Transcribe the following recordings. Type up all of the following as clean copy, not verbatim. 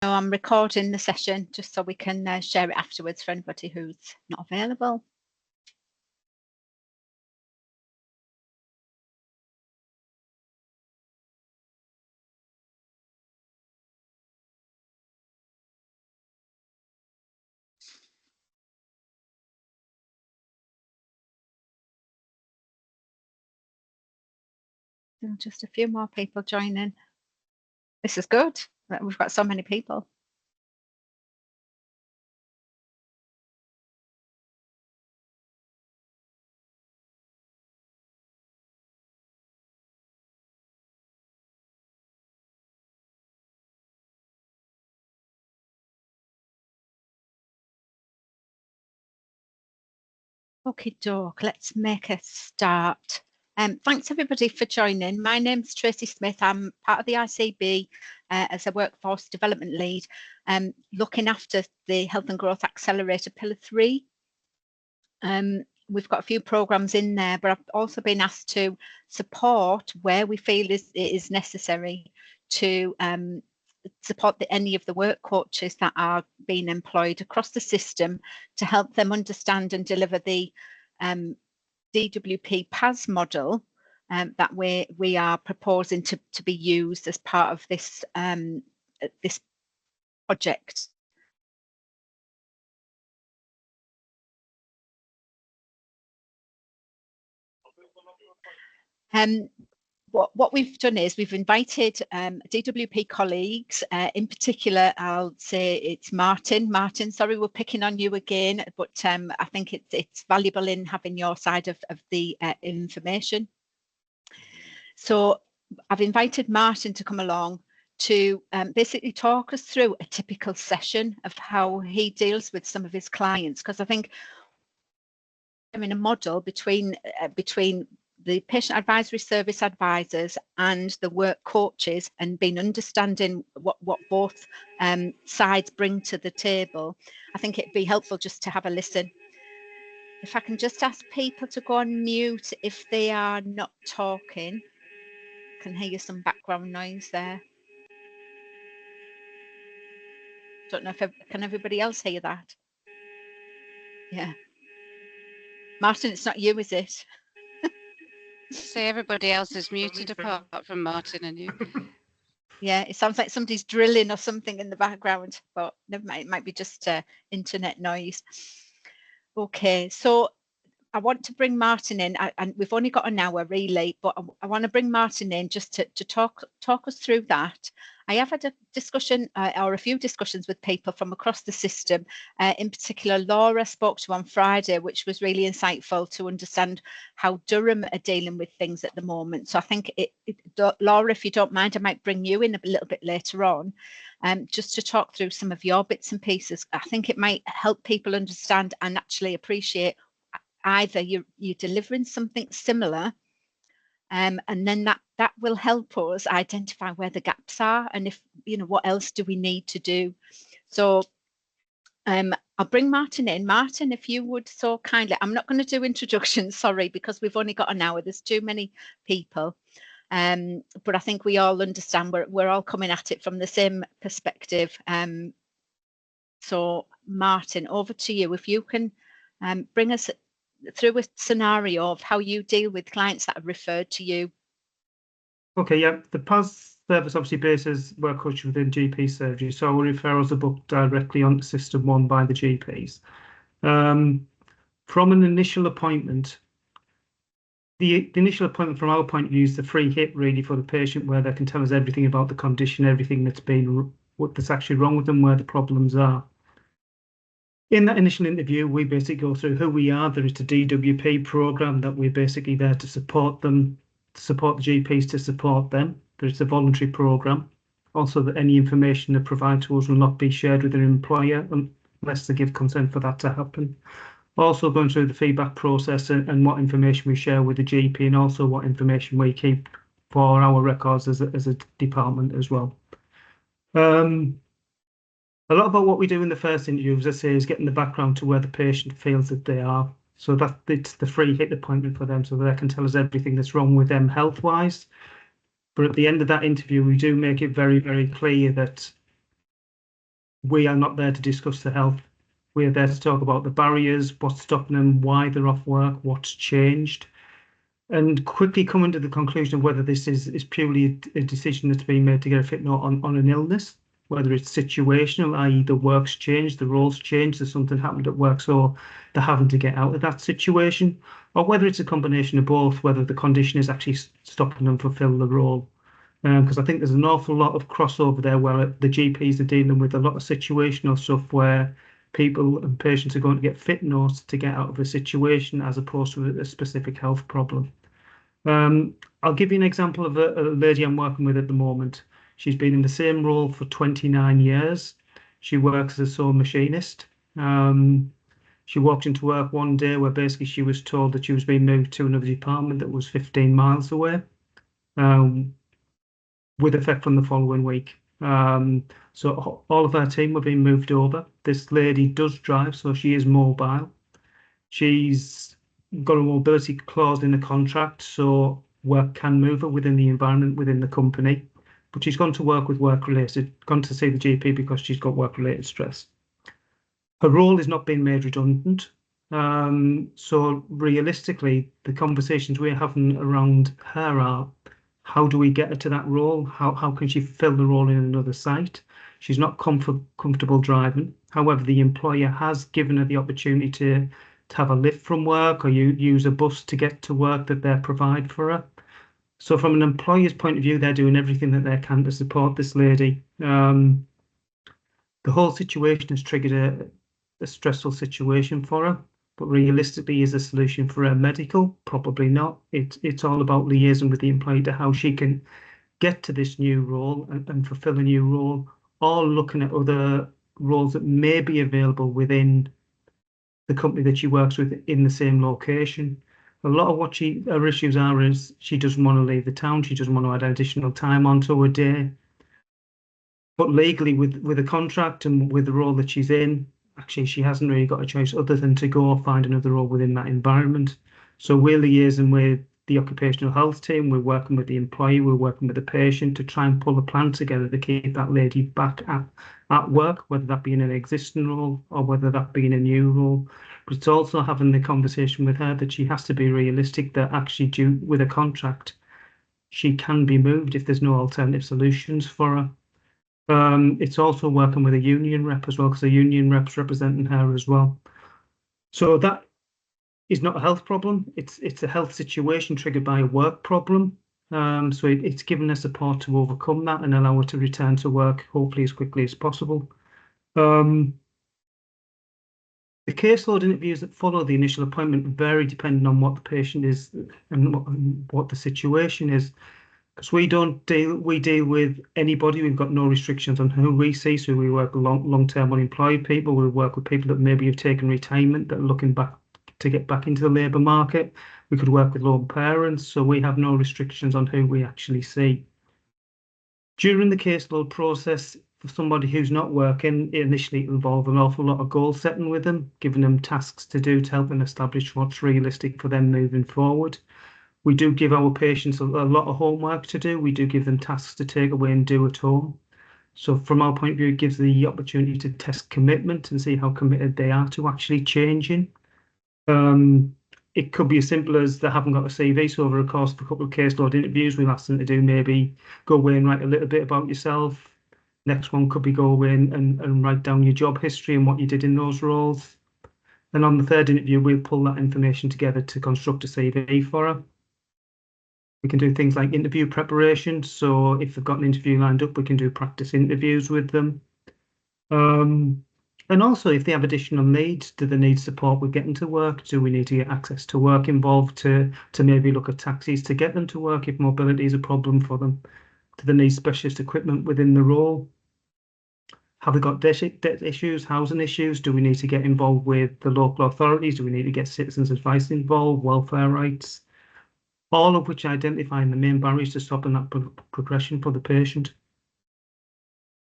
I'm recording the session just so we can share it afterwards for anybody who's not available. Just a few more people joining. This is good that we've got so many people. Okay, doke, let's make a start. Thanks everybody for joining. My name's Tracy Smith. I'm part of the ICB as a workforce development lead, looking after the Health and Growth Accelerator Pillar 3. We've got a few programs in there, but I've also been asked to support where we feel it is necessary to support any of the work coaches that are being employed across the system to help them understand and deliver the DWP PAS model that we are proposing to be used as part of this this project. What we've done is we've invited DWP colleagues, in particular, I'll say it's Martin. Martin, sorry, we're picking on you again, but I think it's valuable in having your side of the information. So I've invited Martin to come along to basically talk us through a typical session of how he deals with some of his clients, because I think I'm in a model between the patient advisory service advisors and the work coaches, and been understanding what both sides bring to the table. I think it'd be helpful just to have a listen. If I can just ask people to go on mute if they are not talking. I can hear some background noise there. Don't know if can everybody else hear that? Yeah. Martin, it's not you, is it? So everybody else is muted apart from Martin and you. Yeah, it sounds like somebody's drilling or something in the background, but never mind, it might be just internet noise. Okay, so I want to bring Martin in, and we've only got an hour really, but I want to bring Martin in just to talk us through that. I have had a discussion or a few discussions with people from across the system. In particular, Laura spoke to on Friday, which was really insightful to understand how Durham are dealing with things at the moment. So I think, Laura, if you don't mind, I might bring you in a little bit later on, just to talk through some of your bits and pieces. I think it might help people understand and actually appreciate either you're delivering something similar, and then that will help us identify where the gaps are, and if what else do we need to do. So I'll bring Martin in. Martin, if you would so kindly, I'm not going to do introductions, sorry, because we've only got an hour, there's too many people, but I think we all understand we're all coming at it from the same perspective. So Martin, over to you. If you can bring us through a scenario of how you deal with clients that are referred to you. Okay, yeah, the PAS service obviously bases work coaches within GP surgery, so our referrals are booked directly onto System 1 by the GPs. From an initial appointment, the initial appointment from our point of view is the free hit really for the patient, where they can tell us everything about the condition, everything that's actually wrong with them, where the problems are. In that initial interview, we basically go through who we are. There is a DWP program that we're basically there to support them, to support the GPs, to support them. There's a voluntary program. Also, that any information they provide to us will not be shared with their employer unless they give consent for that to happen. Also going through the feedback process and what information we share with the GP, and also what information we keep for our records as a department as well. A lot about what we do in the first interview, as I say, is getting the background to where the patient feels that they are. So that it's the free hit appointment for them, so they can tell us everything that's wrong with them health-wise. But at the end of that interview, we do make it very, very clear that we are not there to discuss the health. We are there to talk about the barriers, what's stopping them, why they're off work, what's changed, and quickly coming to the conclusion of whether this is purely a decision that's being made to get a fit note on an illness, whether it's situational, i.e. the work's changed, the role's changed, there's something happened at work, so they're having to get out of that situation, or whether it's a combination of both, whether the condition is actually stopping them fulfill the role. Because I think there's an awful lot of crossover there where the GPs are dealing with a lot of situational stuff where people and patients are going to get fit notes to get out of a situation as opposed to a specific health problem. I'll give you an example of a lady I'm working with at the moment. She's been in the same role for 29 years. She works as a sewing machinist. She walked into work one day where basically she was told that she was being moved to another department that was 15 miles away, with effect from the following week. So all of our team were being moved over. This lady does drive, so she is mobile. She's got a mobility clause in the contract, so work can move her within the environment within the company. But she's gone to work with work-related, gone to see the GP because she's got work-related stress. Her role is not being made redundant. So realistically, the conversations we're having around her are, how do we get her to that role? How can she fill the role in another site? She's not comfortable driving. However, the employer has given her the opportunity to have a lift from work or use a bus to get to work that they provide for her. So from an employer's point of view, they're doing everything that they can to support this lady. The whole situation has triggered a stressful situation for her, but realistically, is a solution for her medical? Probably not. It's all about liaising with the employee to how she can get to this new role and fulfill a new role, or looking at other roles that may be available within the company that she works with in the same location. A lot of what her issues are is she doesn't want to leave the town. She doesn't want to add additional time onto her day. But legally, with a contract and with the role that she's in, actually, she hasn't really got a choice other than to go find another role within that environment. So we're liaising with the occupational health team, we're working with the employee, we're working with the patient to try and pull a plan together to keep that lady back at work, whether that be in an existing role or whether that be in a new role. But it's also having the conversation with her that she has to be realistic that actually due with a contract, she can be moved if there's no alternative solutions for her. It's also working with a union rep as well, because the union rep's representing her as well. So that is not a health problem. It's a health situation triggered by a work problem. So it's given her support to overcome that and allow her to return to work, hopefully as quickly as possible. The caseload interviews that follow the initial appointment vary depending on what the patient is and what the situation is. Because we deal with anybody. We've got no restrictions on who we see. So we work with long-term unemployed people. We work with people that maybe have taken retirement that are looking back to get back into the labour market. We could work with lone parents. So we have no restrictions on who we actually see. During the caseload process, for somebody who's not working, initially it involves an awful lot of goal setting with them, giving them tasks to do to help them establish what's realistic for them moving forward. We do give our patients a lot of homework to do. We do give them tasks to take away and do at home. So from our point of view, it gives the opportunity to test commitment and see how committed they are to actually changing. It could be as simple as they haven't got a CV. So over the course of a couple of caseload interviews, we'll ask them to do maybe go away and write a little bit about yourself. Next one could be go away and write down your job history and what you did in those roles. And on the third interview, we'll pull that information together to construct a CV for her. We can do things like interview preparation. So if they've got an interview lined up, we can do practice interviews with them. And also, if they have additional needs, do they need support with getting to work? Do we need to get access to work involved to maybe look at taxis to get them to work if mobility is a problem for them? Do they need specialist equipment within the role? Have they got debt issues, housing issues? Do we need to get involved with the local authorities? Do we need to get citizens' advice involved, welfare rights? All of which identifying the main barriers to stopping that progression for the patient.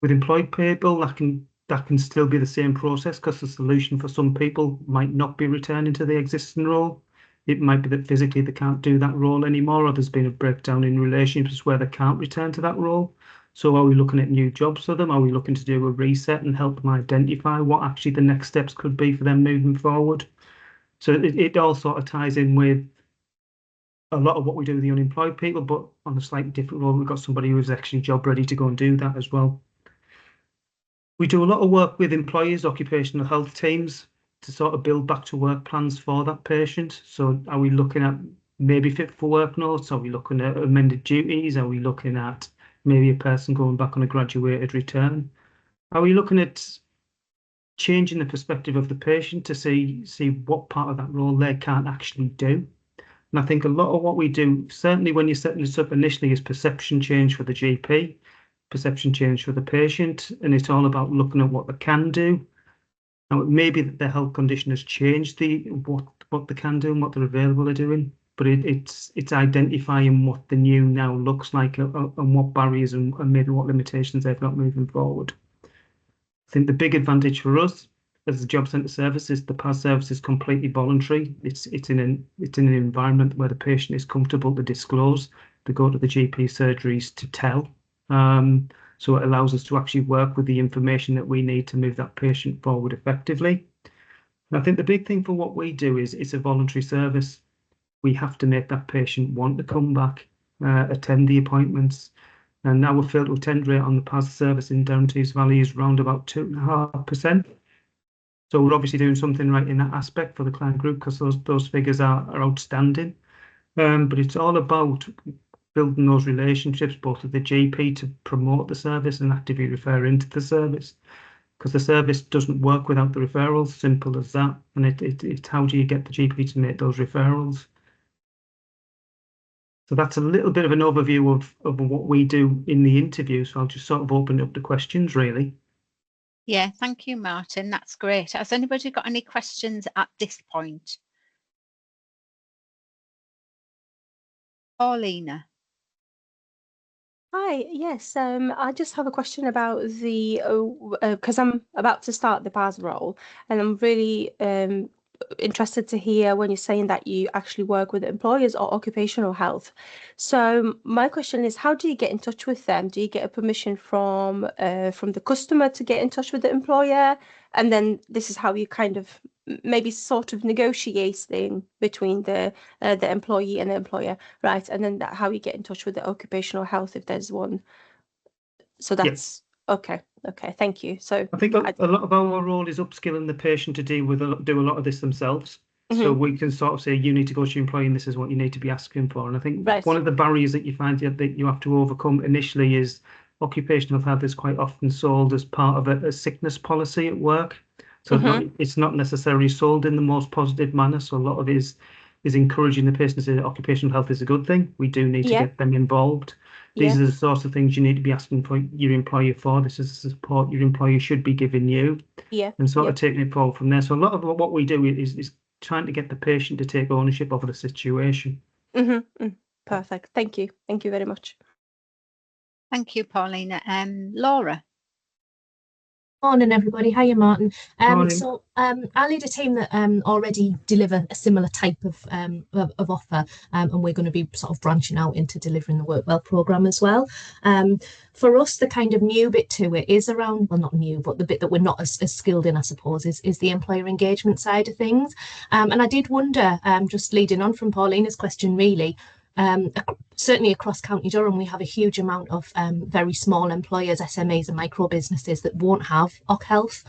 With employed people, that can still be the same process, because the solution for some people might not be returning to the existing role. It might be that physically they can't do that role anymore, or there's been a breakdown in relationships where they can't return to that role. So are we looking at new jobs for them? Are we looking to do a reset and help them identify what actually the next steps could be for them moving forward? So it all sort of ties in with a lot of what we do with the unemployed people, but on a slightly different role, we've got somebody who's actually job ready to go and do that as well. We do a lot of work with employers, occupational health teams, to sort of build back to work plans for that patient. So are we looking at maybe fit for work notes? Are we looking at amended duties? Are we looking at maybe a person going back on a graduated return? Are we looking at changing the perspective of the patient to see what part of that role they can't actually do? And I think a lot of what we do, certainly when you're setting this up initially, is perception change for the GP, perception change for the patient, and it's all about looking at what they can do. Now, it may be that their health condition has changed what they can do and what they're available to doing, but it's identifying what the new now looks like and what barriers and maybe what limitations they've got moving forward. I think the big advantage for us as a job centre service is the PAS service is completely voluntary. It's in an environment where the patient is comfortable to disclose, to go to the GP surgeries to tell. So it allows us to actually work with the information that we need to move that patient forward effectively. And I think the big thing for what we do is it's a voluntary service. We have to make that patient want to come back, attend the appointments. And our failed to attend rate on the PAS service in Down Tees Valley is around about 2.5%. So we're obviously doing something right in that aspect for the client group, because those figures are outstanding. But it's all about building those relationships, both with the GP to promote the service and actively refer into the service, because the service doesn't work without the referrals, simple as that. And it's how do you get the GP to make those referrals? So that's a little bit of an overview of what we do in the interview. So I'll just sort of open it up to questions, really. Yeah, thank you, Martin. That's great. Has anybody got any questions at this point? Paulina. Hi, yes, I just have a question about the, because I'm about to start the PAS role, and I'm really interested to hear when you're saying that you actually work with employers or occupational health. So my question is, how do you get in touch with them? Do you get a permission from the customer to get in touch with the employer? And then this is how you kind of maybe sort of negotiating between the employee and the employer, right? And then how you get in touch with the occupational health if there's one. So that's okay. Okay, thank you. So I think a lot of our role is upskilling the patient to do a lot of this themselves. So we can sort of say, you need to go to your employee and this is what you need to be asking for. And I think one of the barriers that you find that you have to overcome initially is occupational health is quite often sold as part of a sickness policy at work. So it's not necessarily sold in the most positive manner. So a lot of it is encouraging the patient to say that occupational health is a good thing. We do need to get them involved. These are the sorts of things you need to be asking for your employer for. This is the support your employer should be giving you. And sort of taking it forward from there. So a lot of what we do is trying to get the patient to take ownership of the situation. Perfect. Thank you. Thank you very much. Thank you, Paulina. Laura. Morning, everybody. Hiya, Martin. Morning. So I lead a team that already deliver a similar type of offer, and we're going to be sort of branching out into delivering the Work Well programme as well. For us, the kind of new bit to it is around, well, not new, but the bit that we're not as skilled in, I suppose, is the employer engagement side of things. And I did wonder, just leading on from Paulina's question, really, certainly across County Durham, we have a huge amount of very small employers, SMEs and micro businesses that won't have OC Health.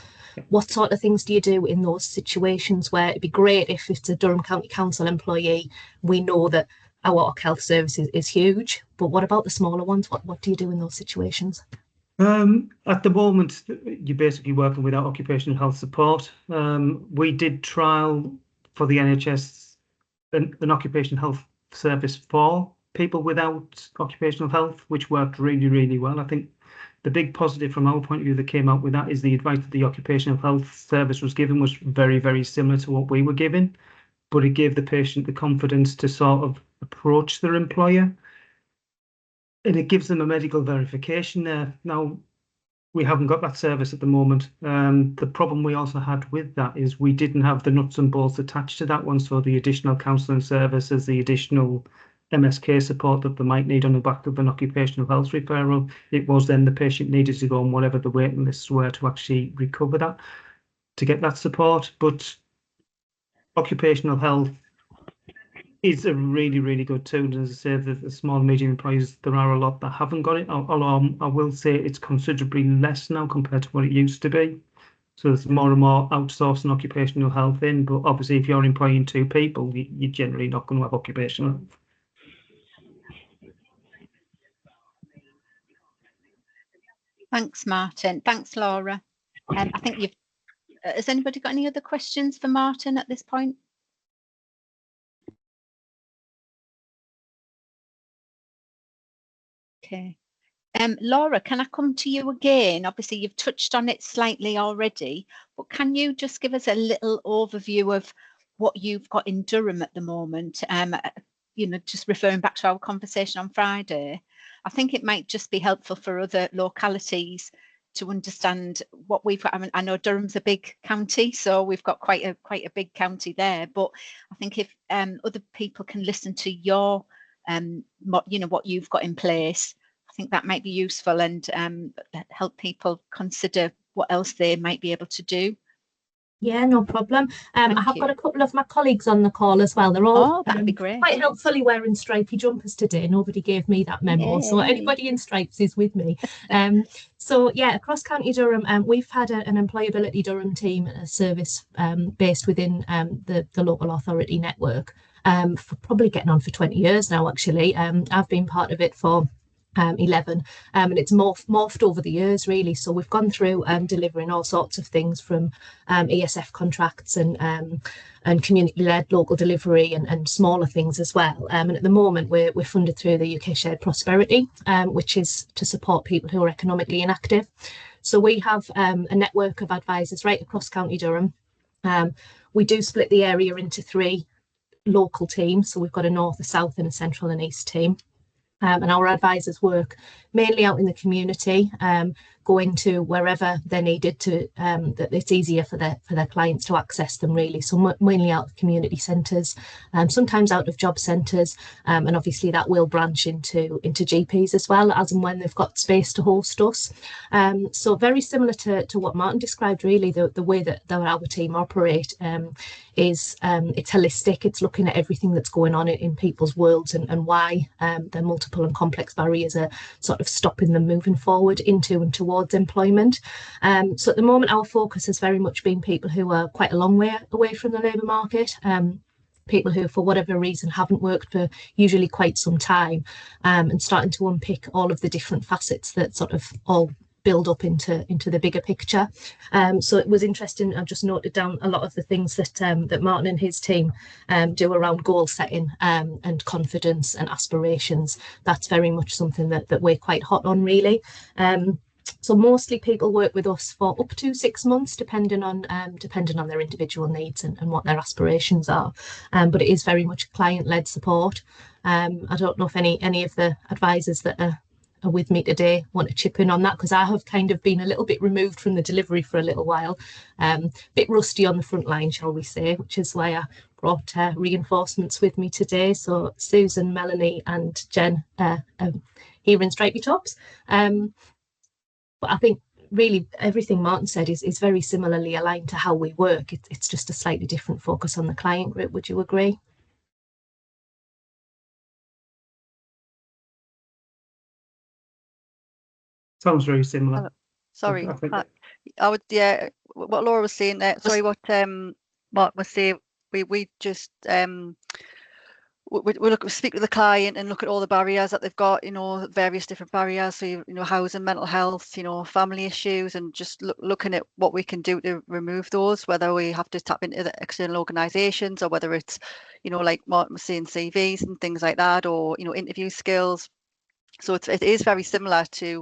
What sort of things do you do in those situations where it'd be great if it's a Durham County Council employee, we know that our OC Health service is huge, but what about the smaller ones? What do you do in those situations? At the moment, you're basically working without occupational health support. We did trial for the NHS an occupational health service for people without occupational health, which worked really, really well. I think the big positive from our point of view that came out with that is the advice that the occupational health service was given was very, very similar to what we were given, but it gave the patient the confidence to sort of approach their employer, and it gives them a medical verification there. Now, we haven't got that service at the moment. The problem we also had with that is we didn't have the nuts and bolts attached to that one. So the additional counselling services, the additional MSK support that they might need on the back of an occupational health referral. It was then the patient needed to go on whatever the waiting lists were to actually recover that, to get that support. But occupational health is a really, really good tool. And as I say, the small and medium employers, there are a lot that haven't got it. Although I will say it's considerably less now compared to what it used to be. So there's more and more outsourcing occupational health in. But obviously, if you're employing 2 people, you're generally not going to have occupational health. Thanks, Martin. Thanks, Laura. I think you've. Has anybody got any other questions for Martin at this point? Okay. Laura, can I come to you again? Obviously, you've touched on it slightly already, but can you just give us a little overview of what you've got in Durham at the moment? You know, just referring back to our conversation on Friday, I think it might just be helpful for other localities to understand what we've got. I mean, I know Durham's a big county, so we've got quite a big county there. But I think if other people can listen to your, you know, what you've got in place, I think that might be useful and help people consider what else they might be able to do. Yeah, no problem. I have got a couple of my colleagues on the call as well. They're all that'd be great. Quite helpfully wearing stripy jumpers today. Nobody gave me that memo, so anybody in stripes is with me. So yeah, across County Durham, we've had an Employability Durham team, a service based within the local authority network, for probably getting on for 20 years now, actually. I've been part of it for 11, and it's morphed over the years, really. So we've gone through delivering all sorts of things from ESF contracts and community-led local delivery and smaller things as well. And at the moment, we're funded through the UK Shared Prosperity, which is to support people who are economically inactive. So we have a network of advisors right across County Durham. We do split the area into 3 local teams. So we've got a north, a south, and a central and east team. And our advisors work mainly out in the community, going to wherever they're needed to, that it's easier for their clients to access them, really. So mainly out of community centres, sometimes out of job centres, and obviously that will branch into GPs as well, as and when they've got space to host us. So very similar to what Martin described, really. The way that our team operate is it's holistic. It's looking at everything that's going on in people's worlds and why their multiple and complex barriers are sort of stopping them moving forward into and towards employment. So at the moment, our focus has very much been people who are quite a long way away from the labour market, people who, for whatever reason, haven't worked for usually quite some time, and starting to unpick all of the different facets that sort of all build up into the bigger picture. So it was interesting. I've just noted down a lot of the things that Martin and his team do around goal setting and confidence and aspirations. That's very much something that we're quite hot on, really. So mostly people work with us for up to 6 months, depending on their individual needs and what their aspirations are. But it is very much client-led support. I don't know if any of the advisors that are with me today want to chip in on that, because I have kind of been a little bit removed from the delivery for a little while, bit rusty on the front line, shall we say, which is why I brought reinforcements with me today. So Susan, Melanie and Jen here in stripy tops. But I think really everything Martin said is very similarly aligned to how we work. It's just a slightly different focus on the client. Would you agree? Sounds very similar. Sorry, I think I would, yeah, what Laura was saying there, sorry, what Mark was saying, we just we speak with the client and look at all the barriers that they've got, various different barriers, so housing, mental health, family issues, and just looking at what we can do to remove those, whether we have to tap into the external organisations or whether it's like Martin was saying, CVs and things like that, or interview skills. So it is very similar to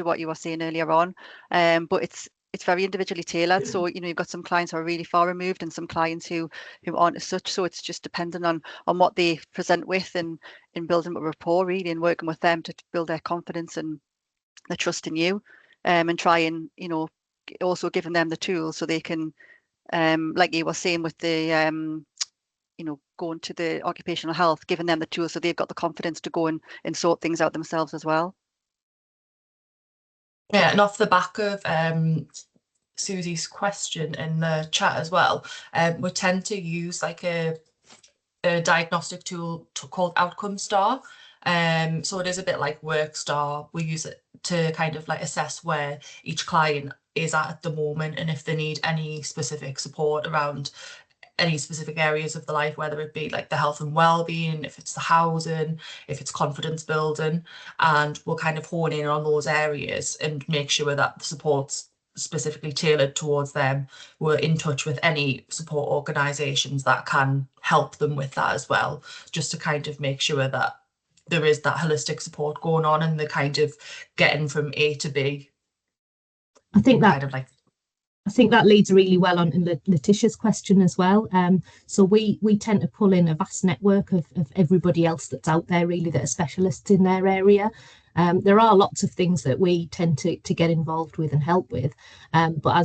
what you were saying earlier on, but it's very individually tailored. So you've got some clients who are really far removed and some clients who aren't as such. So it's just dependent on what they present with and in building a rapport, really, and working with them to build their confidence and their trust in you, and try and also giving them the tools so they can, like you were saying with the going to the occupational health, giving them the tools so they've got the confidence to go and sort things out themselves as well. Yeah, and off the back of Susie's question in the chat as well, we tend to use like a diagnostic tool called Outcome Star. So it is a bit like WorkStar. We use it to kind of like assess where each client is at the moment, and if they need any specific support around any specific areas of the life, whether it be like the health and well-being, if it's the housing, if it's confidence building, and we'll kind of hone in on those areas and make sure that the support's specifically tailored towards them. We're in touch with any support organisations that can help them with that as well, just to kind of make sure that there is that holistic support going on and the kind of getting from A to B. I think that kind of like I think that leads really well on in Letitia's question as well. So we tend to pull in a vast network of everybody else that's out there really that are specialists in their area. There are lots of things that we tend to get involved with and help with. But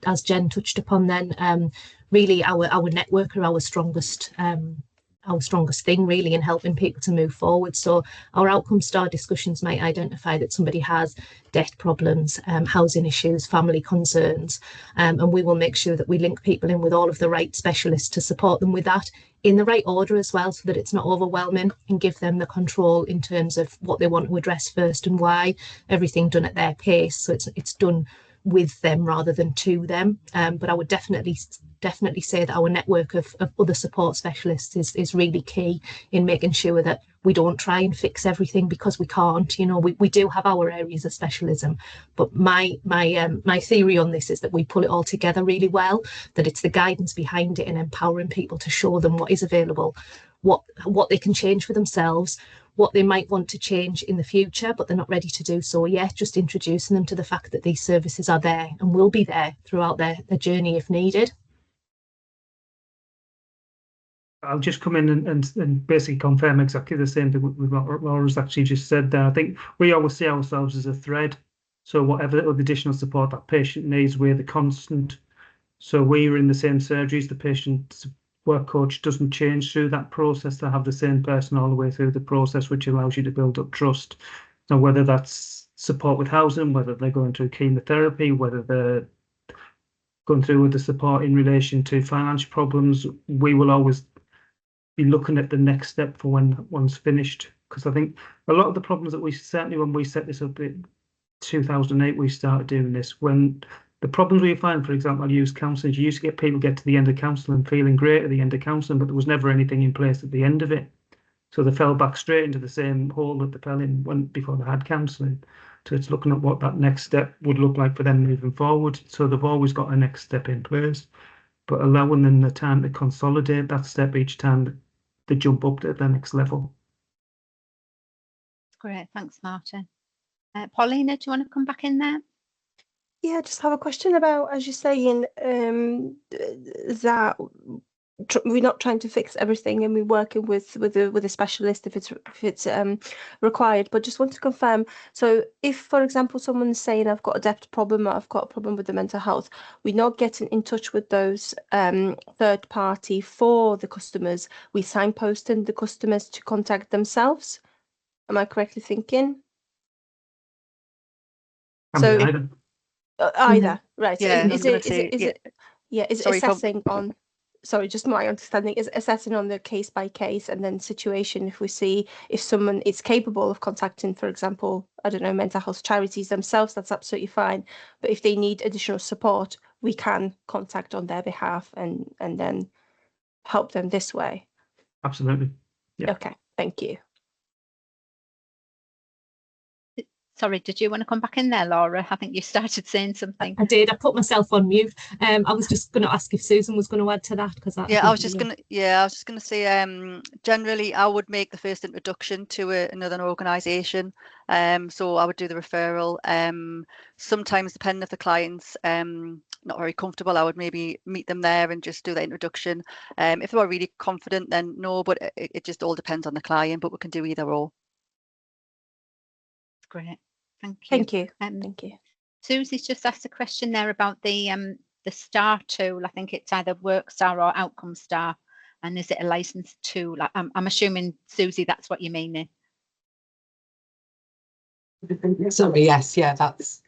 as Jen touched upon then, really our network are our strongest thing really in helping people to move forward. So our Outcome Star discussions might identify that somebody has debt problems, housing issues, family concerns, and we will make sure that we link people in with all of the right specialists to support them with that in the right order as well, so that it's not overwhelming, and give them the control in terms of what they want to address first and why, everything done at their pace, so it's done with them rather than to them. But I would definitely say that our network of other support specialists is really key in making sure that we don't try and fix everything, because we can't. We do have our areas of specialism, but my theory on this is that we pull it all together really well, that it's the guidance behind it and empowering people to show them what is available, what they can change for themselves, what they might want to change in the future, but they're not ready to do so yet. Just introducing them to the fact that these services are there and will be there throughout their journey if needed. I'll just come in and basically confirm exactly the same thing with what Laura's actually just said there. I think we always see ourselves as a thread. So whatever additional support that patient needs, we're the constant. So we're in the same surgeries. The patient's work coach doesn't change through that process. They have the same person all the way through the process, which allows you to build up trust. Now, whether that's support with housing, whether they're going through chemotherapy, whether they're going through with the support in relation to financial problems, we will always be looking at the next step for when one's finished. Because I think a lot of the problems that we certainly, when we set this up in 2008, we started doing this. When the problems we find, for example, use counselling, you used to get people get to the end of counselling feeling great at the end of counselling, but there was never anything in place at the end of it. So they fell back straight into the same hole that they fell in before they had counselling. So it's looking at what that next step would look like for them moving forward. So they've always got a next step in place, but allowing them the time to consolidate that step each time they jump up to the next level. Great, thanks, Martin. Paulina, do you want to come back in there? Yeah, I just have a question about, as you're saying, that we're not trying to fix everything, and we're working with a specialist if it's required. But just want to confirm. So, if, for example, someone's saying, "I've got a debt problem," or "I've got a problem with the mental health," we're not getting in touch with those third party for the customers. We signposting the customers to contact themselves. Am I correctly thinking? Either. Either, right. Yeah, Is it assessing on, sorry, just my understanding, is assessing on the case by case and then situation. If we see if someone is capable of contacting, for example, I don't know, mental health charities themselves, that's absolutely fine. But if they need additional support, we can contact on their behalf and then help them this way. Absolutely. Yeah. Okay, thank you. Sorry, did you want to come back in there, Laura? I think you started saying something. I did. I put myself on mute. I was just going to ask if Susan was going to add to that, because I was just going to say, generally I would make the first introduction to another organisation. So I would do the referral. Sometimes, depending if the client's not very comfortable, I would maybe meet them there and just do the introduction. If they were really confident, then no, but it just all depends on the client, but we can do either or. Great, thank you. Thank you. Thank you. Susie's just asked a question there about the STAR tool. I think it's either WorkStar or Outcome Star. And is it a licensed tool? I'm assuming, Susie, that's what you mean. Sorry, yes, that's.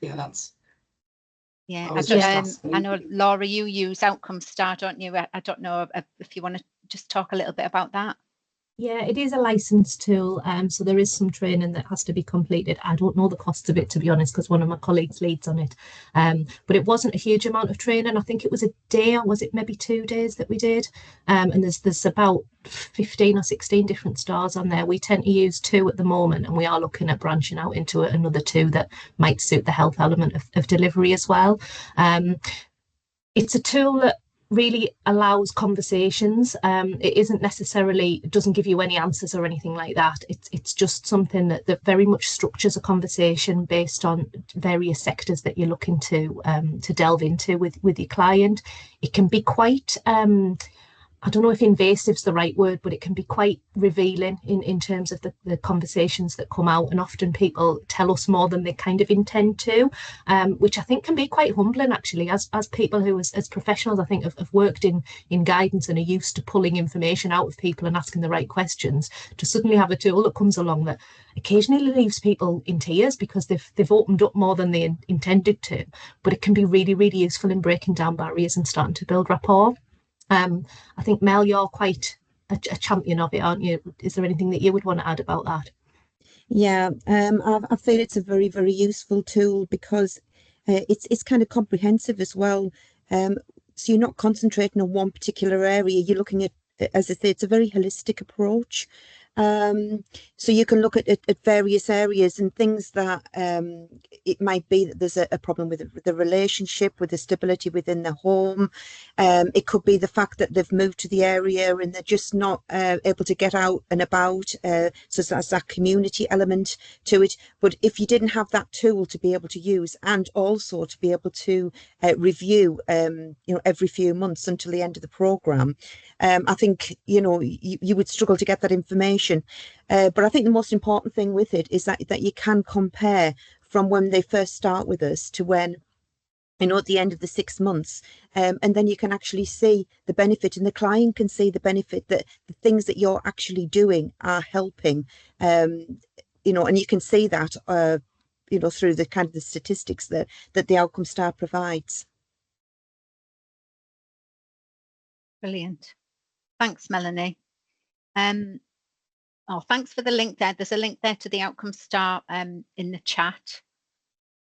Yeah, I I know, Laura, you use Outcome Star, don't you? I don't know if you want to just talk a little bit about that. Yeah, it is a licensed tool, so there is some training that has to be completed. I don't know the cost of it, to be honest, because one of my colleagues leads on it. But it wasn't a huge amount of training. I think it was a day, or was it maybe 2 days that we did? And there's about 15 or 16 different stars on there. We tend to use 2 at the moment, and we are looking at branching out into another 2 that might suit the health element of delivery as well. It's a tool that really allows conversations. It isn't necessarily, it doesn't give you any answers or anything like that. It's just something that very much structures a conversation based on various sectors that you're looking to delve into with your client. It can be quite I don't know if invasive is the right word, but it can be quite revealing in terms of the conversations that come out. And often people tell us more than they kind of intend to, which I think can be quite humbling, actually, as people who, as professionals, I think have worked in guidance and are used to pulling information out of people and asking the right questions, to suddenly have a tool that comes along that occasionally leaves people in tears because they've opened up more than they intended to. But it can be really, really useful in breaking down barriers and starting to build rapport. I think, Mel, you're quite a champion of it, aren't you? Is there anything that you would want to add about that? Yeah, I feel it's a very, very useful tool because it's kind of comprehensive as well. So you're not concentrating on one particular area. You're looking at, as I say, it's a very holistic approach. So you can look at various areas and things that it might be that there's a problem with the relationship, with the stability within the home. It could be the fact that they've moved to the area and they're just not able to get out and about. So that's that community element to it. But if you didn't have that tool to be able to use, and also to be able to review, every few months until the end of the programme, I think, you would struggle to get that information. But I think the most important thing with it is that you can compare from when they first start with us to when, at the end of the 6 months, and then you can actually see the benefit, and the client can see the benefit, that the things that you're actually doing are helping, and you can see that, through the kind of the statistics that the Outcome Star provides. Brilliant. Thanks, Melanie. Thanks for the link there. There's a link there to the Outcome Star in the chat.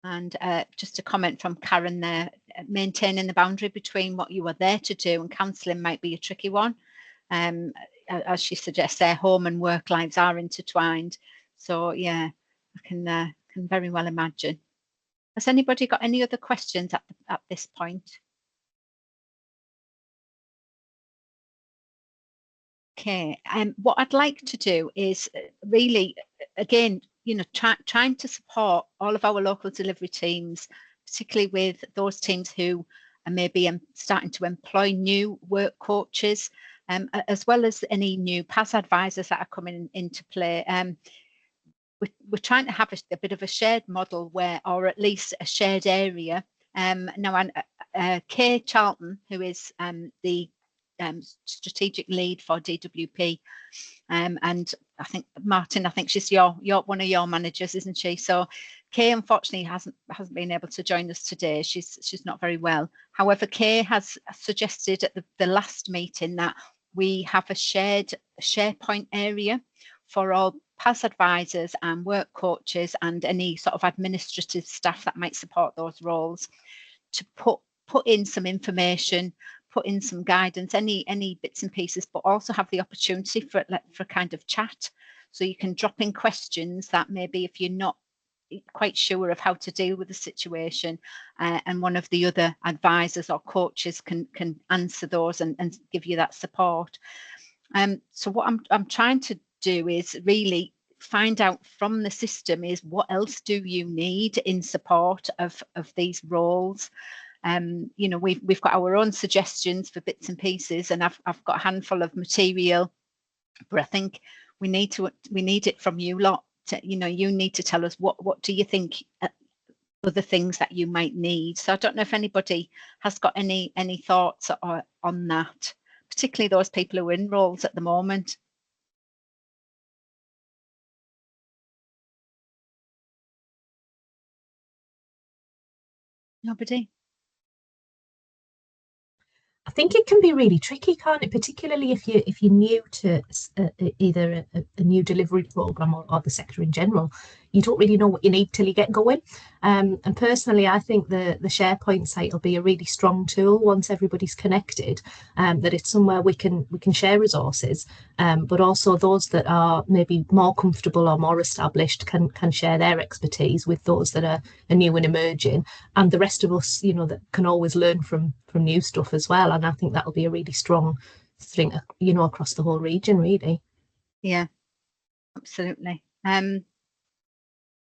And just a comment from Karen there, maintaining the boundary between what you are there to do and counselling might be a tricky one. As she suggests, their home and work lives are intertwined. So yeah, I can very well imagine. Has anybody got any other questions at this point? Okay, what I'd like to do is really, again, trying to support all of our local delivery teams, particularly with those teams who are maybe starting to employ new work coaches, as well as any new PAS advisors that are coming into play. We're trying to have a bit of a shared model or at least a shared area. Now, Kay Charlton, who is the strategic lead for DWP, and I think Martin, I think she's your one of your managers, isn't she? So Kay unfortunately hasn't been able to join us today. She's not very well. However, Kay has suggested at the last meeting that we have a shared SharePoint area for all PAS advisors and work coaches and any sort of administrative staff that might support those roles, to put in some information, put in some guidance, any bits and pieces, but also have the opportunity for kind of chat. So you can drop in questions that maybe if you're not quite sure of how to deal with the situation, and one of the other advisors or coaches can answer those and give you that support. So what I'm trying to do is really find out from the system is what else do you need in support of these roles. We've got our own suggestions for bits and pieces, and I've got a handful of material, but I think we need it from you lot. You need to tell us what do you think other things that you might need. So I don't know if anybody has got any thoughts on that, particularly those people who are in roles at the moment. Nobody? I think it can be really tricky, can't it? Particularly if you're new to either a new delivery program or the sector in general. You don't really know what you need till you get going. And personally, I think the SharePoint site will be a really strong tool once everybody's connected. That it's somewhere we can share resources, but also those that are maybe more comfortable or more established can share their expertise with those that are new and emerging, and the rest of us, you know, that can always learn from new stuff as well. And I think that'll be a really strong thing, you know, across the whole region, really. Yeah, absolutely.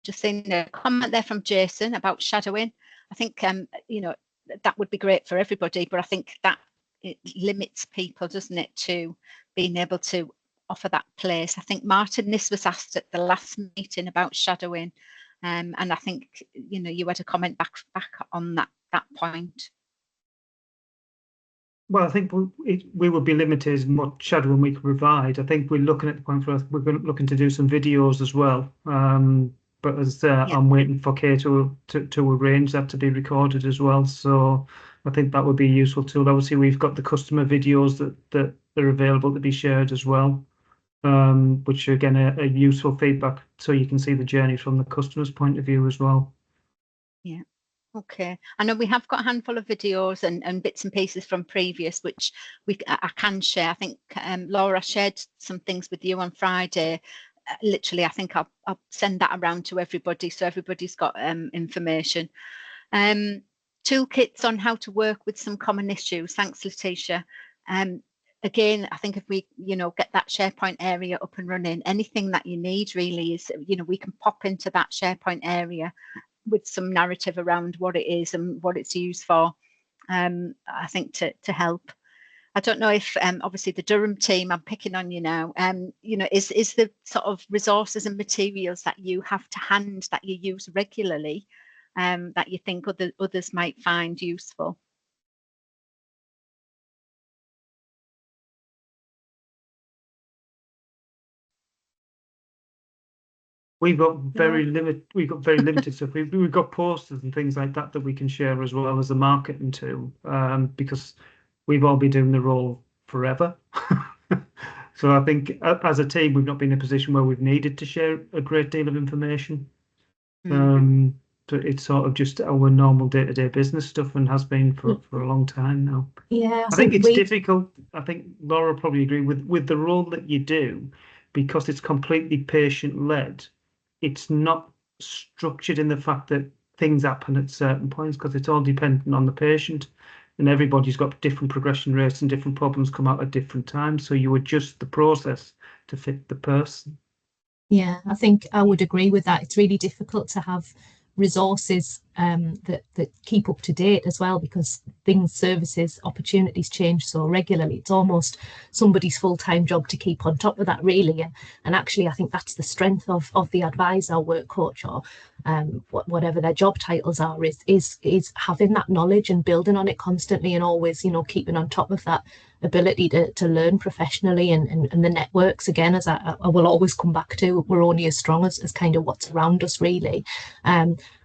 Just seeing a comment there from Jason about shadowing. I think you know, that would be great for everybody, but I think that it limits people, doesn't it, to being able to offer that place. I think Martin, this was asked at the last meeting about shadowing, and I think, you know, you had a comment back on that point. Well, I think we will be limited as much shadowing we can provide. I think we're looking at the point where we're looking to do some videos as well. But as I'm waiting for Kay to arrange that to be recorded as well. So I think that would be a useful tool. Obviously, we've got the customer videos that are available to be shared as well, which are, again, a useful feedback, so you can see the journey from the customer's point of view as well. Yeah. Okay, I know we have got a handful of videos and bits and pieces from previous, which I can share. I think Laura shared some things with you on Friday. Literally, I think I'll send that around to everybody, so everybody's got information. Toolkits on how to work with some common issues. Thanks, Letitia. Again, I think if we, you know, get that SharePoint area up and running, anything that you need really is, you know, we can pop into that SharePoint area with some narrative around what it is and what it's used for, I think to help. I don't know if obviously the Durham team, I'm picking on you now, you know, is the sort of resources and materials that you have to hand that you use regularly, that you think others might find useful? We've got very limited stuff. We've got posters and things like that we can share as well as a marketing tool, because we've all been doing the role forever. So I think as a team, we've not been in a position where we've needed to share a great deal of information. But it's sort of just our normal day-to-day business stuff, and has been for a long time now. Yeah, I think it's difficult. I think Laura will probably agree with the role that you do, because it's completely patient-led. It's not structured in the fact that things happen at certain points, because it's all dependent on the patient, and everybody's got different progression rates and different problems come out at different times. So you adjust the process to fit the person. Yeah, I think I would agree with that. It's really difficult to have resources that keep up to date as well, because things, services, opportunities change so regularly. It's almost somebody's full-time job to keep on top of that, really. And actually, I think that's the strength of the advisor, work coach, or whatever their job titles are, is having that knowledge and building on it constantly, and always, you know, keeping on top of that ability to learn professionally, and the networks, again, as I will always come back to, we're only as strong as kind of what's around us, really.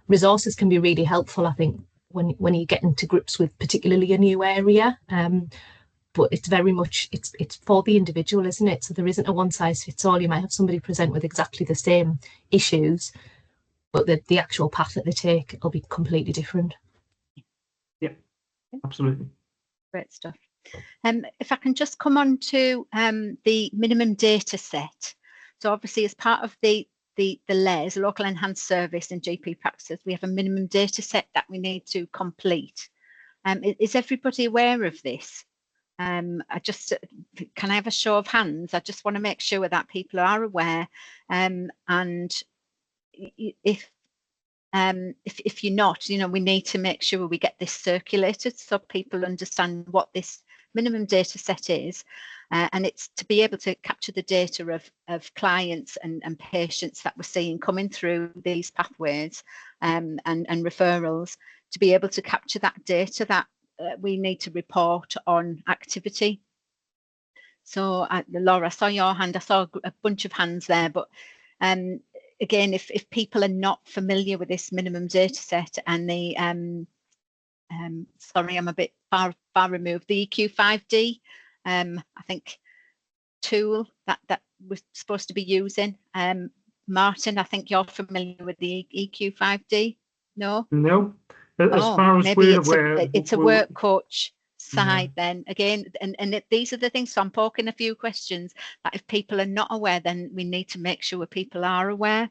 Resources can be really helpful, I think, when you get into grips with particularly a new area, but it's very much it's for the individual, isn't it? So there isn't a one size fits all. You might have somebody present with exactly the same issues, but the actual path that they take will be completely different. Yeah, absolutely. Great stuff. If I can just come on to the minimum data set. So obviously, as part of the LES, Local Enhanced Service in GP practices, we have a minimum data set that we need to complete. Is everybody aware of this? Can I have a show of hands? I just want to make sure that people are aware, and if you're not, you know, we need to make sure we get this circulated so people understand what this minimum data set is, and it's to be able to capture the data of clients and patients that we're seeing coming through these pathways, and referrals, to be able to capture that data that we need to report on activity. So Laura, I saw your hand. I saw a bunch of hands there, but again, if people are not familiar with this minimum data set and the sorry, I'm a bit far removed, the EQ5D, I think tool that we're supposed to be using. Martin, I think you're familiar with the EQ5D. No? No. As far as maybe we're aware, it's a work coach side then again, and these are the things. So I'm poking a few questions that if people are not aware, then we need to make sure people are aware.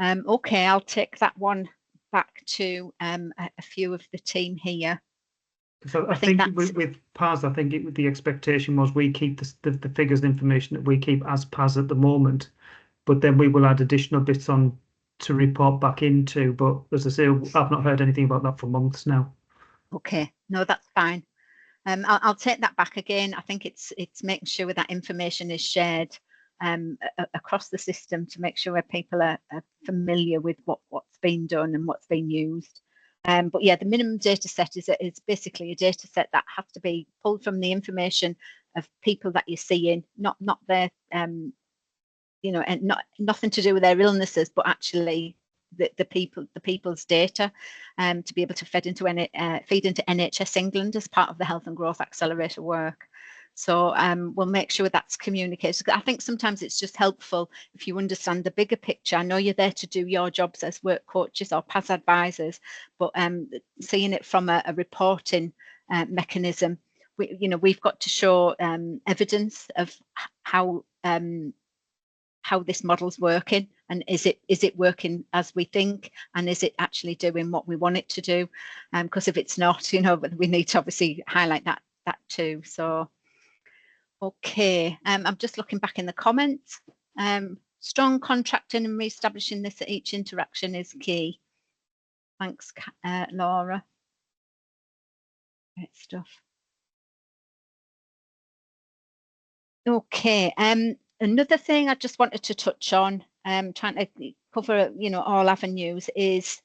Okay, I'll take that one back to a few of the team here. So I think with PAS, I think the expectation was we keep the figures and information that we keep as PAS at the moment, but then we will add additional bits on to report back into. But as I say, I've not heard anything about that for months now. Okay, no, that's fine. I'll take that back again. I think it's making sure that information is shared across the system to make sure people are familiar with what's been done and what's been used. But yeah, the minimum data set is basically a data set that has to be pulled from the information of people that you're seeing, not their you know, and nothing to do with their illnesses, but actually the people's data, to be able to feed into NHS England as part of the Health and Growth Accelerator work. So we'll make sure that's communicated. I think sometimes it's just helpful if you understand the bigger picture. I know you're there to do your jobs as work coaches or PAS advisors, but seeing it from a reporting mechanism, we've got to show evidence of how this model's working, and is it working as we think, and is it actually doing what we want it to do? Because if it's not, we need to obviously highlight that too. So okay, I'm just looking back in the comments. Strong contracting and re-establishing this at each interaction is key. Thanks, Laura. Great stuff. Okay, another thing I just wanted to touch on, trying to cover, all avenues, is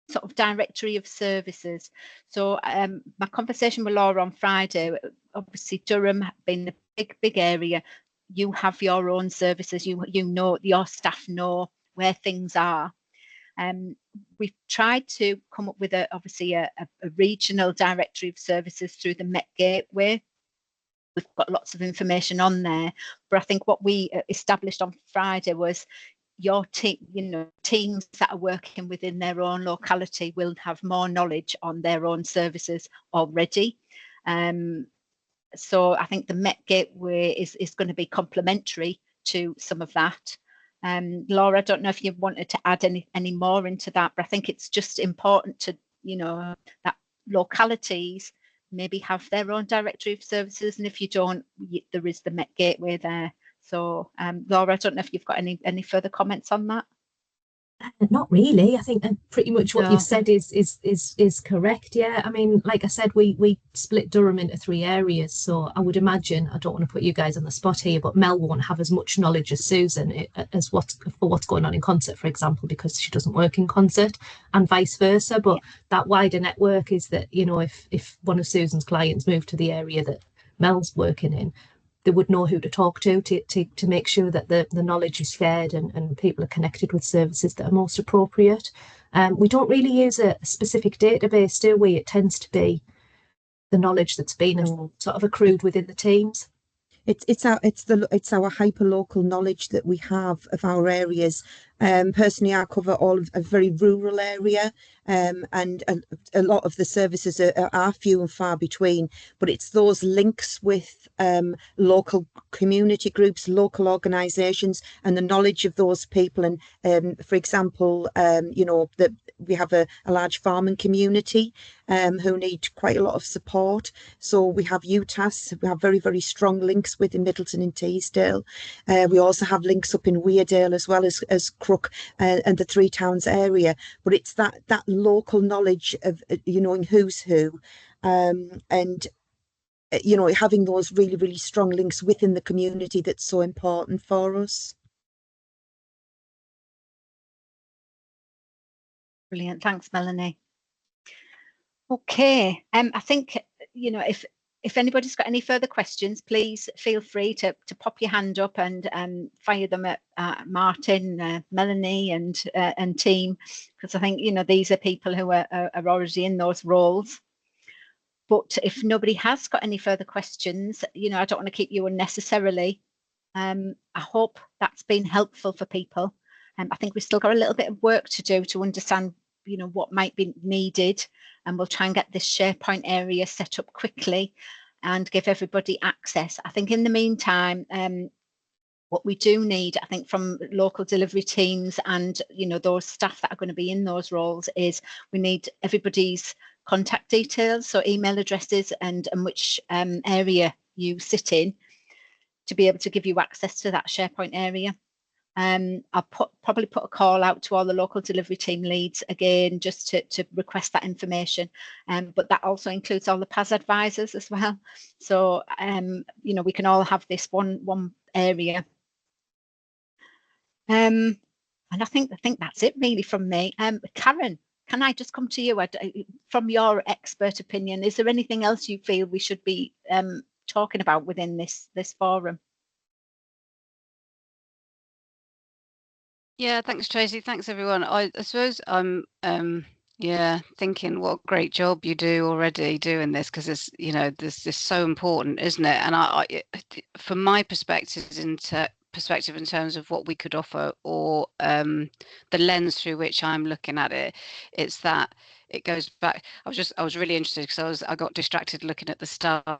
sort of directory of services. So my conversation with Laura on Friday, obviously Durham being a big area, you have your own services, your staff know where things are. We've tried to come up with obviously a regional directory of services through the Met Gateway. We've got lots of information on there, but I think what we established on Friday was your team, teams that are working within their own locality will have more knowledge on their own services already. So I think the Met Gateway is going to be complementary to some of that. Laura, I don't know if you wanted to add any more into that, but I think it's just important to, that localities maybe have their own directory of services, and if you don't, there is the Met Gateway there. So Laura, I don't know if you've got any further comments on that. Not really. I think pretty much what you've said is correct. Yeah, I mean, like I said, we split Durham into 3 areas. So I would imagine, I don't want to put you guys on the spot here, but Mel won't have as much knowledge as Susan as what's going on in Concert, for example, because she doesn't work in Concert, and vice versa. But that wider network is that, if one of Susan's clients moved to the area that Mel's working in, they would know who to talk to make sure that the knowledge is shared and people are connected with services that are most appropriate. We don't really use a specific database, do we? It tends to be the knowledge that's been sort of accrued within the teams. It's our hyper-local knowledge that we have of our areas. Personally, I cover all of a very rural area, and a lot of the services are few and far between, but it's those links with local community groups, local organisations, and the knowledge of those people. And for example, that we have a large farming community who need quite a lot of support. So we have UTAS, we have very, very strong links within Middleton and Teesdale. We also have links up in Weardale as well as Crook and the 3 Towns area. But it's that local knowledge of knowing who's who, and having those really, really strong links within the community that's so important for us. Brilliant. Thanks, Melanie. Okay, I think if if anybody's got any further questions, please feel free to pop your hand up and fire them at Martin, Melanie, and team, because I think, you know, these are people who are already in those roles. But if nobody has got any further questions, you know, I don't want to keep you unnecessarily. I hope that's been helpful for people. I think we've still got a little bit of work to do to understand, you know, what might be needed, and we'll try and get this SharePoint area set up quickly and give everybody access. I think in the meantime, what we do need, I think, from local delivery teams and, you know, those staff that are going to be in those roles, is we need everybody's contact details, so email addresses and which area you sit in, to be able to give you access to that SharePoint area. I'll probably put a call out to all the local delivery team leads again, just to request that information. But that also includes all the PAS advisors as well. So, you know, we can all have this one area. And I think that's it really from me. Karen, can I just come to you? From your expert opinion, is there anything else you feel we should be talking about within this forum? Yeah, thanks, Tracy. Thanks, everyone. I suppose I'm thinking what a great job you do already doing this, because it's, you know, this is so important, isn't it? And I from my perspective in terms of what we could offer, or the lens through which I'm looking at it, it's that it goes back. I was really interested because I got distracted looking at the star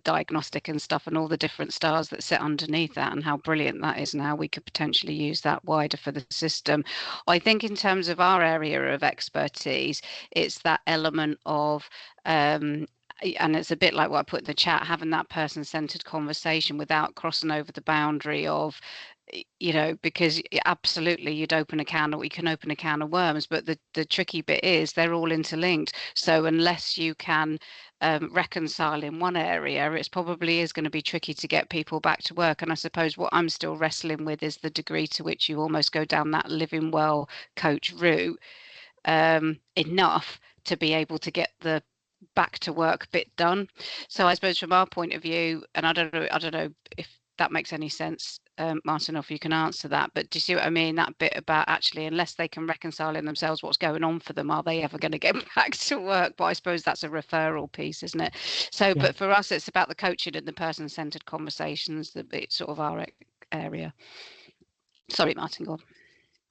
diagnostic and stuff, and all the different stars that sit underneath that, and how brilliant that is, and how we could potentially use that wider for the system. I think in terms of our area of expertise, it's that element of and it's a bit like what I put in the chat, having that person-centered conversation without crossing over the boundary of, you know, because absolutely you can open a can of worms, but the tricky bit is they're all interlinked. So unless you can reconcile in one area, it's probably is going to be tricky to get people back to work. And I suppose what I'm still wrestling with is the degree to which you almost go down that living well coach route enough to be able to get the back to work bit done. So I suppose from our point of view, and I don't know if that makes any sense, Martin, or if you can answer that, but do you see what I mean? That bit about, actually, unless they can reconcile in themselves what's going on for them, are they ever going to get back to work? But I suppose that's a referral piece, isn't it? So, yeah. But for us, it's about the coaching and the person-centered conversations, that it's sort of our area. Sorry, Martin, go on.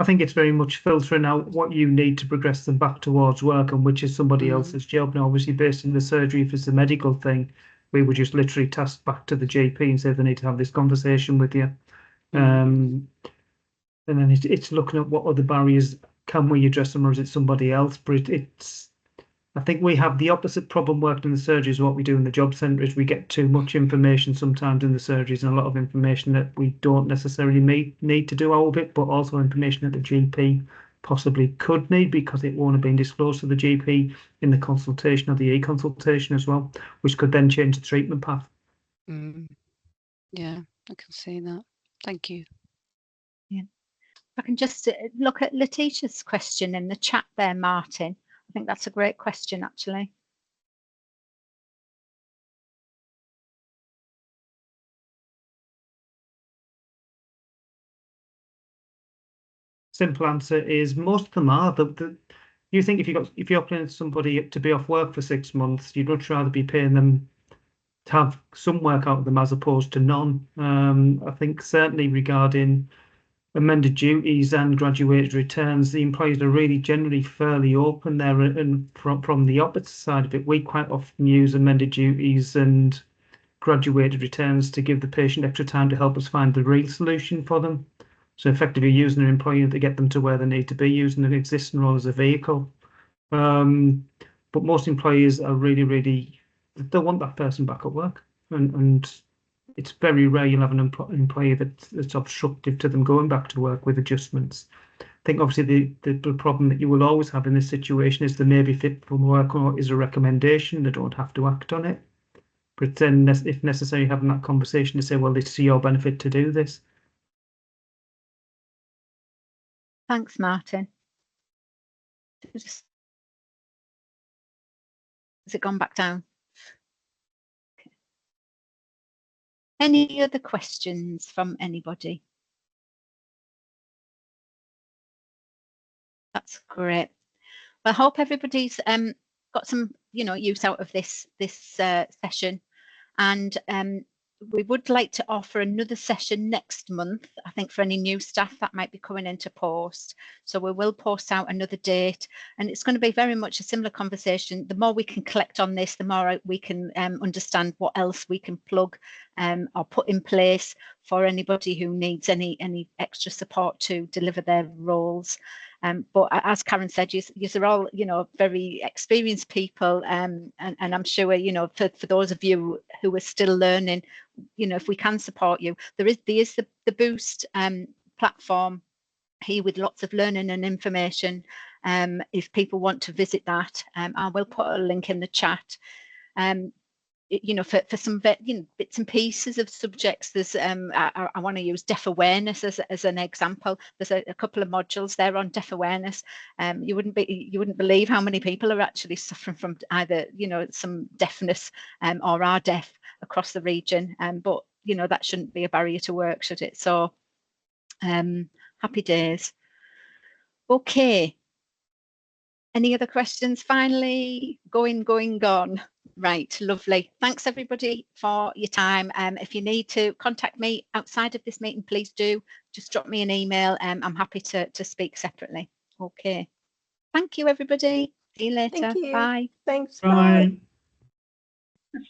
I think it's very much filtering out what you need to progress them back towards work, and which is somebody else's job. Now, obviously, based in the surgery, if it's a medical thing, we would just literally task back to the GP and say they need to have this conversation with you. And then it's looking at what other barriers can we address them, or is it somebody else? But I think we have the opposite problem working in the surgeries. What we do in the job centre is we get too much information sometimes in the surgeries, and a lot of information that we don't necessarily need to do our bit, but also information that the GP possibly could need because it won't have been disclosed to the GP in the consultation or the e-consultation as well, which could then change the treatment path. Yeah, I can see that. Thank you. Yeah, I can just look at Letitia's question in the chat there, Martin. I think that's a great question, actually. Simple answer is most of them are. You think if you're paying somebody to be off work for 6 months, you'd much rather be paying them to have some work out of them as opposed to none. I think certainly regarding amended duties and graduated returns, the employers are really generally fairly open there. And from the opposite side of it, we quite often use amended duties and graduated returns to give the patient extra time to help us find the real solution for them. So effectively using an employer to get them to where they need to be, using an existing role as a vehicle. But most employers are really, they want that person back at work. And it's very rare you'll have an employee that's obstructive to them going back to work with adjustments. I think obviously the problem that you will always have in this situation is they may be fit for work or is a recommendation. They don't have to act on it. But then if necessary, having that conversation to say, well, it's to your benefit to do this. Thanks, Martin. Has it gone back down? Any other questions from anybody? That's great. Well, I hope everybody's got some, use out of this session, and we would like to offer another session next month. I think for any new staff that might be coming into post. So we will post out another date, and it's going to be very much a similar conversation. The more we can collect on this, the more we can understand what else we can plug or put in place for anybody who needs any extra support to deliver their roles. But as Karen said, you're all, very experienced people, and I'm sure, for those of you who are still learning, if we can support you, there is the Boost platform here with lots of learning and information. If people want to visit that, I will put a link in the chat. For some bits and pieces of subjects, there's I want to use deaf awareness as an example. There's a couple of modules there on deaf awareness. You wouldn't believe how many people are actually suffering from either some deafness or are deaf across the region. But that shouldn't be a barrier to work, should it? So happy days. Okay. Any other questions? Finally, gone. Right, lovely. Thanks everybody for your time. If you need to contact me outside of this meeting, please do. Just drop me an email. I'm happy to speak separately. Okay. Thank you, everybody. See you later. Thank you. Bye. Thanks. Bye. Bye.